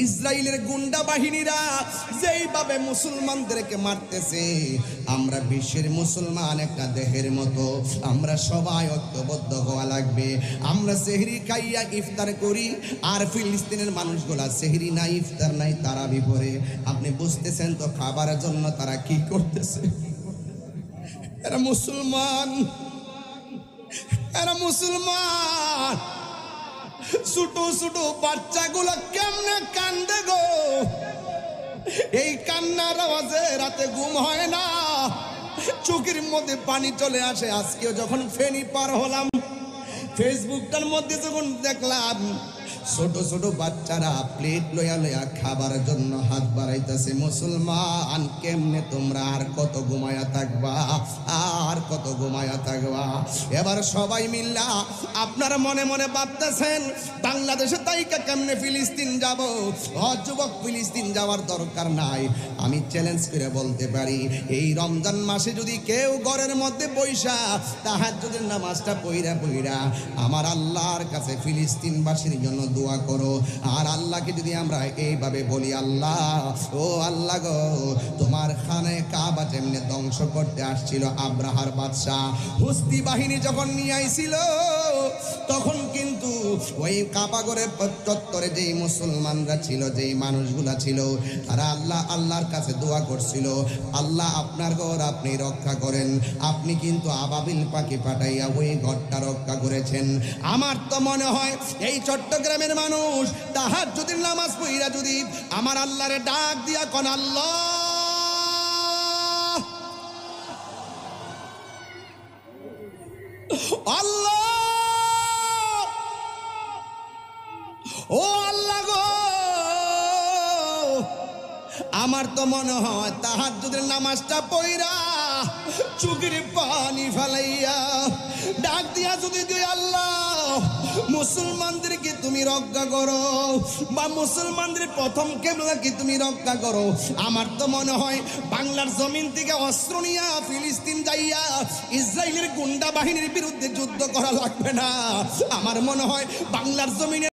ইসরায়েলের গুন্ডা বাহিনীরা যেইভাবে মুসলমানদেরকে মারতেছে, আমরা বিশ্বের মুসলমান একটা দেহের মতো আমরা সবাই ঐক্যবদ্ধ হওয়া লাগবে। আমরা সেহরি খাইয়া ইফতার করি, আর ফিলিস্তিনের মানুষগুলা সেহরি নাই, ইফতার নাই, তারাবি পড়ে। আপনি বুঝতেছেন তো খাবারের জন্য তারা কি করতেছে? এরা মুসলমান, এরা মুসলমান। ছোট ছোট বাচ্চাগুলো কেমনে কান্দে গো! এই কান্নার আওয়াজে রাতে ঘুম হয় না, চোখের মধ্যে পানি চলে আসে। আজকেও যখন ফেনী পার হলাম, ফেসবুকটার মধ্যে যখন দেখলাম ছোট ছোট বাচ্চারা প্লেট লইয়া লইয়া খাবার জন্য হাত বাড়াইতেছে। মুসলমান, কেমনে তোমরা আর কত ঘুমায়া থাকবা, আর কত ঘুমায়া থাকবা? এবার সবাই মিল্লা আপনারা মনে মনে ভাবতেছেন বাংলাদেশে তাইকা কেমনে ফিলিস্তিন যাব। যুবক, ফিলিস্তিন যাওয়ার দরকার নাই। আমি চ্যালেঞ্জ করে বলতে পারি, এই রমজান মাসে যদি কেউ ঘরের মধ্যে বৈশা তাহাজ্জুদের নামাজটা পইরা পইরা আমার আল্লাহর কাছে ফিলিস্তিনবাসীর জন্য দোয়া করো, আর আল্লাহকে যদি আমরা এইভাবে বলি, আল্লাহ, ও আল্লাহ গো, তোমার খানে কাবা যেমনে ধ্বংস করতে আসছিল আব্রাহার বাদশাহ, হুস্তি বাহিনী যখন নিয়ে আইছিল, তখন কিন্তু ওই কাবা ঘরের চত্বরে যেই মুসলমানরা ছিল, যেই মানুষগুলা ছিল, তারা আল্লাহর কাছে দোয়া করছিল, আল্লাহ আপনার ঘর আপনি রক্ষা করেন। আপনি কিন্তু আবাবিল পাখি পাঠাইয়া ওই ঘরটা রক্ষা করেছেন। আমার তো মনে হয় এই চট্টগ্রামের মানুষ তাহাজ্জুদের নামাজ পড়িরা যদি আমার আল্লাহরে ডাক দিয়া কোন, আল্লাহ, আল্লাহ, ও আল্লাহ গো, আমার তো মনে হয় তাহাজ্জুদের নামাজটা পড়িরা চোখের পানি ফেলাইয়া ডাক দিয়া যদি দুই, আল্লাহ, মুসলমানদেরকে তুমি রক্ষা করো, বা মুসলমানদের প্রথম কিবলাকে তুমি রক্ষা করো। আমার তো মনে হয় বাংলার জমিন থেকে অস্ত্র নিয়া ফিলিস্তিন যাইয়া ইসরায়েলের গুন্ডা বাহিনীর বিরুদ্ধে যুদ্ধ করা লাগবে না। আমার মনে হয় বাংলার জমিনে